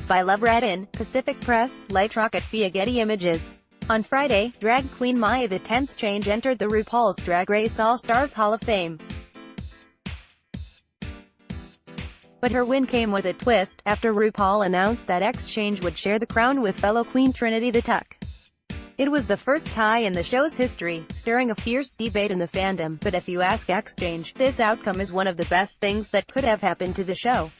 by Lev Radin, Pacific Press, LightRocket via Getty Images. On Friday, drag queen Monét X Change entered the RuPaul's Drag Race All-Stars Hall of Fame. But her win came with a twist, after RuPaul announced that X Change would share the crown with fellow queen Trinity the Tuck. It was the first tie in the show's history, stirring a fierce debate in the fandom, but if you ask X Change, this outcome is one of the best things that could have happened to the show.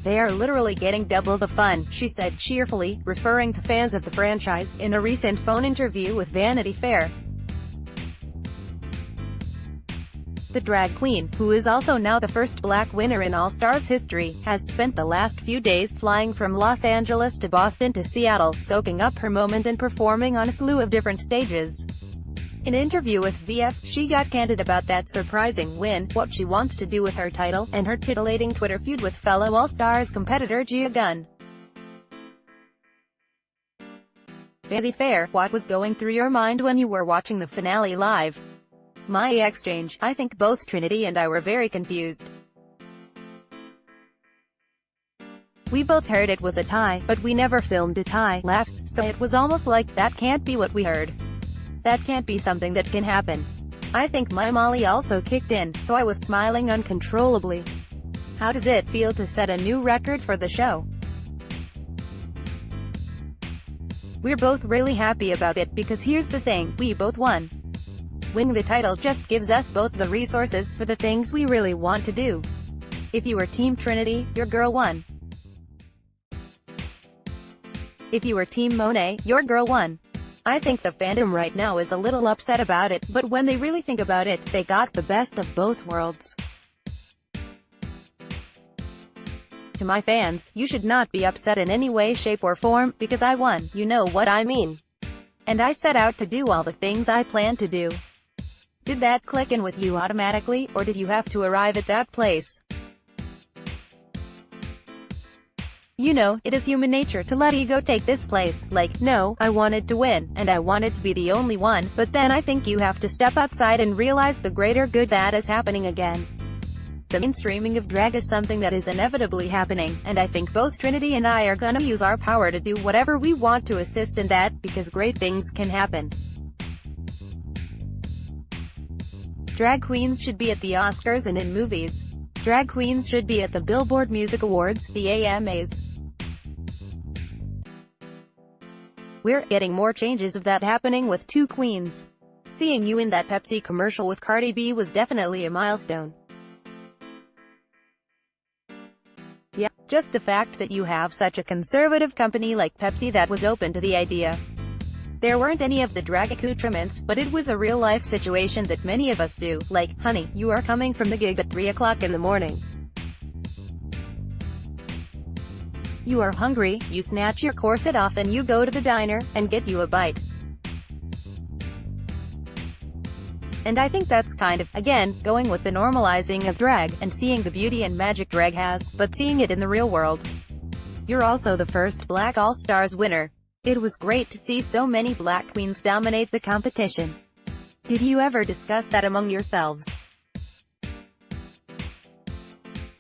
"They are literally getting double the fun," she said cheerfully, referring to fans of the franchise, in a recent phone interview with Vanity Fair. The drag queen, who is also now the first black winner in All-Stars history, has spent the last few days flying from Los Angeles to Boston to Seattle, soaking up her moment and performing on a slew of different stages. In an interview with VF, she got candid about that surprising win, what she wants to do with her title, and her titillating Twitter feud with fellow All-Stars competitor Gia Gunn. Vanity Fair: what was going through your mind when you were watching the finale live? Monét X Change: I think both Trinity and I were very confused. We both heard it was a tie, but we never filmed a tie, laughs, so it was almost like, that can't be what we heard. That can't be something that can happen. I think my Molly also kicked in, so I was smiling uncontrollably. How does it feel to set a new record for the show? We're both really happy about it, because here's the thing, we both won. Winning the title just gives us both the resources for the things we really want to do. If you were Team Trinity, your girl won. If you were Team Monét, your girl won. I think the fandom right now is a little upset about it, but when they really think about it, they got the best of both worlds. To my fans, you should not be upset in any way, shape or form, because I won, you know what I mean. And I set out to do all the things I planned to do. Did that click in with you automatically, or did you have to arrive at that place? You know, it is human nature to let ego take this place, like, no, I wanted to win, and I wanted to be the only one, but then I think you have to step outside and realize the greater good that is happening again. The mainstreaming of drag is something that is inevitably happening, and I think both Trinity and I are gonna use our power to do whatever we want to assist in that, because great things can happen. Drag queens should be at the Oscars and in movies. Drag queens should be at the Billboard Music Awards, the AMAs. We're getting more changes of that happening with two queens. Seeing you in that Pepsi commercial with Cardi B was definitely a milestone. Yeah, just the fact that you have such a conservative company like Pepsi that was open to the idea. There weren't any of the drag accoutrements, but it was a real-life situation that many of us do, like, honey, you are coming from the gig at 3 o'clock in the morning. You are hungry, you snatch your corset off and you go to the diner, and get you a bite. And I think that's kind of, again, going with the normalizing of drag, and seeing the beauty and magic drag has, but seeing it in the real world. You're also the first Black All-Stars winner. It was great to see so many black queens dominate the competition. Did you ever discuss that among yourselves?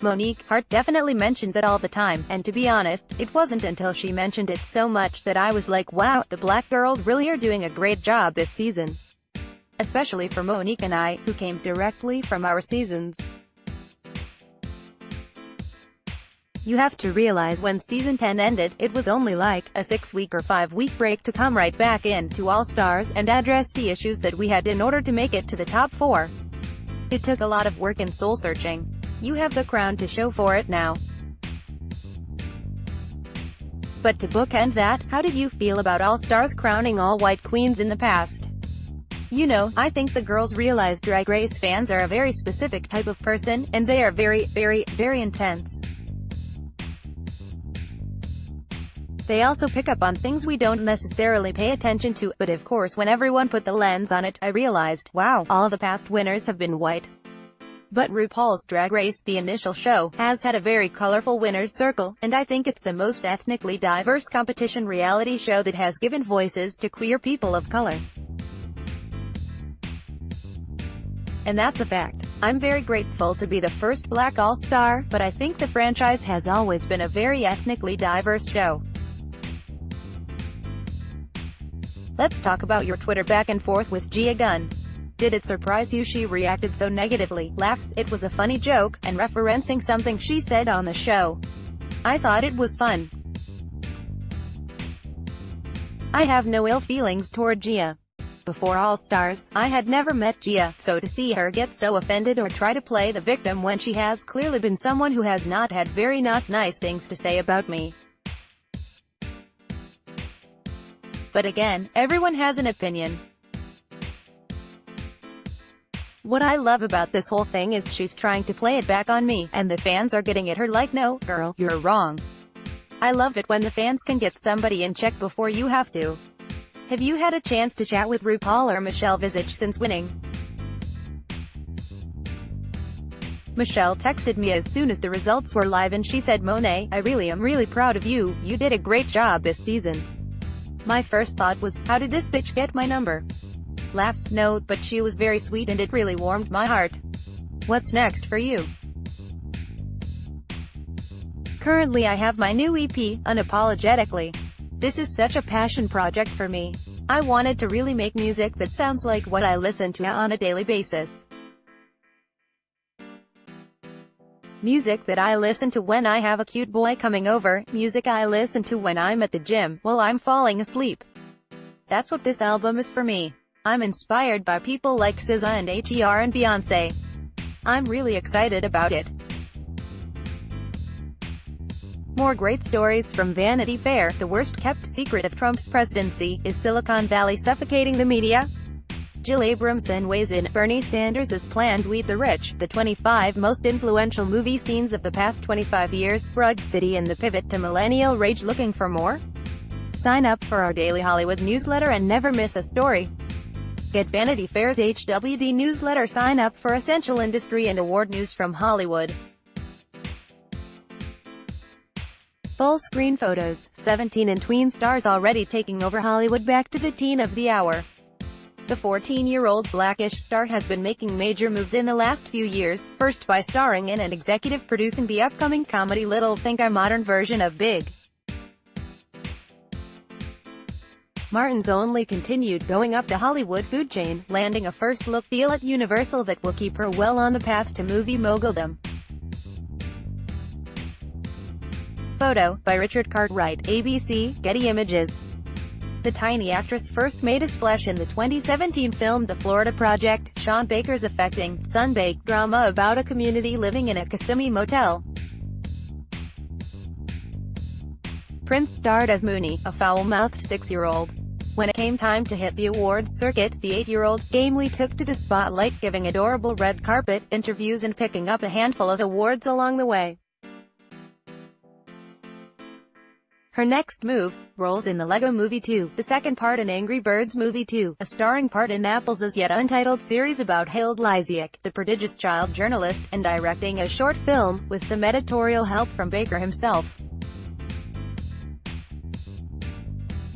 Monique Hart definitely mentioned that all the time, and to be honest, it wasn't until she mentioned it so much that I was like, wow, the black girls really are doing a great job this season. Especially for Monique and I, who came directly from our seasons. You have to realize when season 10 ended, it was only like a 6-week or 5-week break to come right back in to All-Stars and address the issues that we had in order to make it to the top 4. It took a lot of work and soul-searching. You have the crown to show for it now. But to bookend that, how did you feel about All-Stars crowning all white queens in the past? You know, I think the girls realize Drag Race fans are a very specific type of person, and they are very, very, very intense. They also pick up on things we don't necessarily pay attention to, but of course when everyone put the lens on it, I realized, wow, all the past winners have been white. But RuPaul's Drag Race, the initial show, has had a very colorful winner's circle, and I think it's the most ethnically diverse competition reality show that has given voices to queer people of color. And that's a fact. I'm very grateful to be the first Black All-Star, but I think the franchise has always been a very ethnically diverse show. Let's talk about your Twitter back and forth with Gia Gunn. Did it surprise you she reacted so negatively? Laughs, it was a funny joke, and referencing something she said on the show. I thought it was fun. I have no ill feelings toward Gia. Before All Stars, I had never met Gia, so to see her get so offended or try to play the victim when she has clearly been someone who has not had very not nice things to say about me. But again, everyone has an opinion. What I love about this whole thing is she's trying to play it back on me, and the fans are getting at her like, no, girl, you're wrong. I love it when the fans can get somebody in check before you have to. Have you had a chance to chat with RuPaul or Michelle Visage since winning? Michelle texted me as soon as the results were live and she said, Monet, I really am really proud of you, you did a great job this season. My first thought was, how did this bitch get my number? Laughs, no, but she was very sweet and it really warmed my heart. What's next for you? Currently I have my new EP, Unapologetically. This is such a passion project for me. I wanted to really make music that sounds like what I listen to on a daily basis. Music that I listen to when I have a cute boy coming over, music I listen to when I'm at the gym, while I'm falling asleep. That's what this album is for me. I'm inspired by people like SZA and Her and Beyoncé. I'm really excited about it. More great stories from Vanity Fair. The worst-kept secret of Trump's presidency. Is Silicon Valley suffocating the media? Jill Abramson weighs in. Bernie Sanders' planned Weed the Rich. The 25 most influential movie scenes of the past 25 years. Broad City and the pivot to millennial rage. Looking for more? Sign up for our daily Hollywood newsletter and never miss a story. Get Vanity Fair's HWD newsletter. Sign up for essential industry and award news from Hollywood. Full-screen photos. 17 and tween stars already taking over Hollywood. Back to the teen of the hour. The 14-year-old Blackish star has been making major moves in the last few years, first by starring in and executive producing the upcoming comedy Little Think I'm modern version of Big. Martin's only continued going up the Hollywood food chain, landing a first-look deal at Universal that will keep her well on the path to movie moguldom. Photo, by Richard Cartwright, ABC, Getty Images. The tiny actress first made a splash in the 2017 film The Florida Project, Sean Baker's affecting, sunbaked drama about a community living in a Kissimmee motel. Prince starred as Mooney, a foul-mouthed 6-year-old. When it came time to hit the awards circuit, the 8-year-old gamely took to the spotlight, giving adorable red carpet interviews and picking up a handful of awards along the way. Her next move, roles in the Lego Movie 2, the second part in Angry Birds Movie 2, a starring part in Apple's as yet untitled series about Harold Lysiak, the prodigious child journalist, and directing a short film, with some editorial help from Baker himself.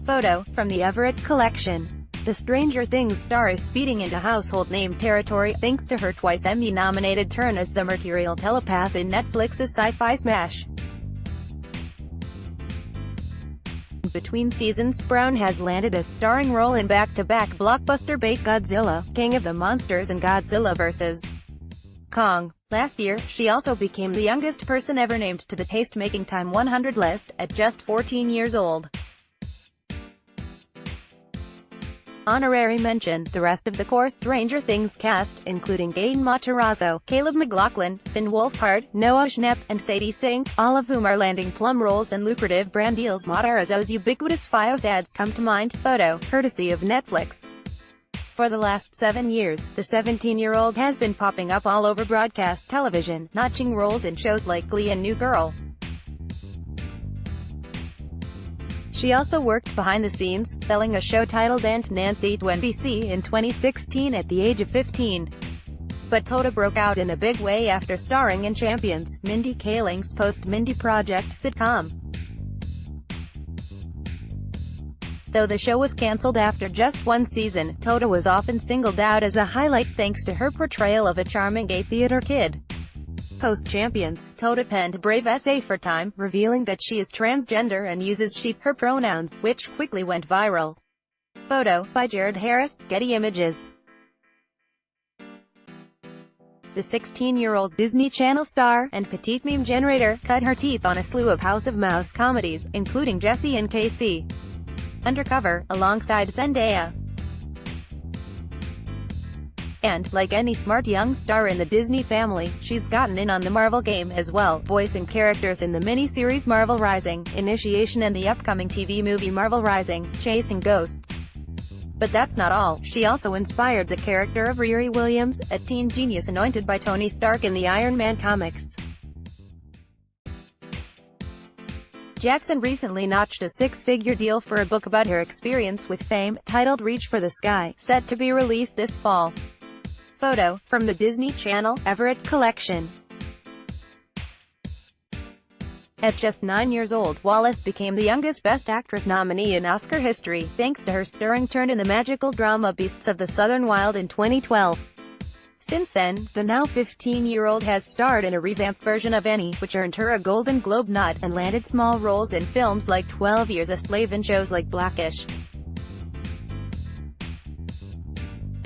Photo, from the Everett Collection. The Stranger Things star is speeding into household name territory, thanks to her twice Emmy-nominated turn as the mercurial telepath in Netflix's sci-fi smash. Between seasons, Brown has landed a starring role in back-to-back blockbuster bait Godzilla, King of the Monsters and Godzilla vs. Kong. Last year, she also became the youngest person ever named to the Taste-Making Time 100 list, at just 14 years old. Honorary mention, the rest of the core Stranger Things cast, including Gaten Matarazzo, Caleb McLaughlin, Finn Wolfhard, Noah Schnapp, and Sadie Sink, all of whom are landing plum roles and lucrative brand deals. Matarazzo's ubiquitous Fios ads come to mind. Photo, courtesy of Netflix. For the last 7 years, the 17-year-old has been popping up all over broadcast television, notching roles in shows like Glee and New Girl. She also worked behind the scenes, selling a show titled Aunt Nancy to NBC in 2016 at the age of 15. But Tota broke out in a big way after starring in Champions, Mindy Kaling's post-Mindy Project sitcom. Though the show was cancelled after just one season, Tota was often singled out as a highlight thanks to her portrayal of a charming gay theater kid. Post-Champions, Tota penned a brave essay for Time, revealing that she is transgender and uses she/her pronouns, which quickly went viral. Photo, by Jared Harris, Getty Images. The 16-year-old Disney Channel star and petite meme generator cut her teeth on a slew of House of Mouse comedies, including Jessie and Casey Undercover, alongside Zendaya. And, like any smart young star in the Disney family, she's gotten in on the Marvel game as well, voicing characters in the miniseries Marvel Rising, Initiation and the upcoming TV movie Marvel Rising, Chasing Ghosts. But that's not all, she also inspired the character of Riri Williams, a teen genius anointed by Tony Stark in the Iron Man comics. Jackson recently notched a six-figure deal for a book about her experience with fame, titled Reach for the Sky, set to be released this fall. Photo, from the Disney Channel, Everett Collection. At just 9 years old, Wallace became the youngest Best Actress nominee in Oscar history, thanks to her stirring turn in the magical drama Beasts of the Southern Wild in 2012. Since then, the now 15-year-old has starred in a revamped version of Annie, which earned her a Golden Globe nod, and landed small roles in films like 12 Years a Slave and shows like Blackish.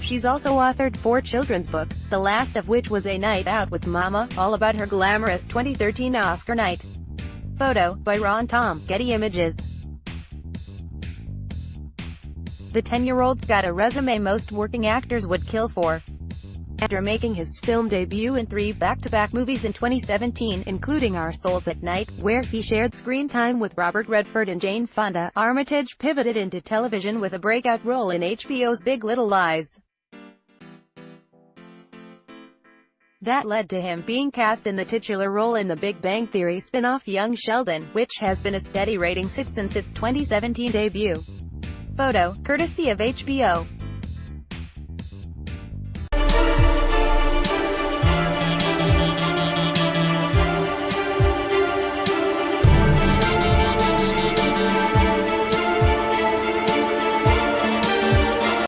She's also authored 4 children's books, the last of which was A Night Out with Mama, all about her glamorous 2013 Oscar night. Photo, by Ron Tom, Getty Images. The 10-year-old's got a resume most working actors would kill for. After making his film debut in 3 back-to-back movies in 2017, including Our Souls at Night, where he shared screen time with Robert Redford and Jane Fonda, Armitage pivoted into television with a breakout role in HBO's Big Little Lies. That led to him being cast in the titular role in the Big Bang Theory spin-off Young Sheldon, which has been a steady ratings hit since its 2017 debut. Photo, courtesy of HBO.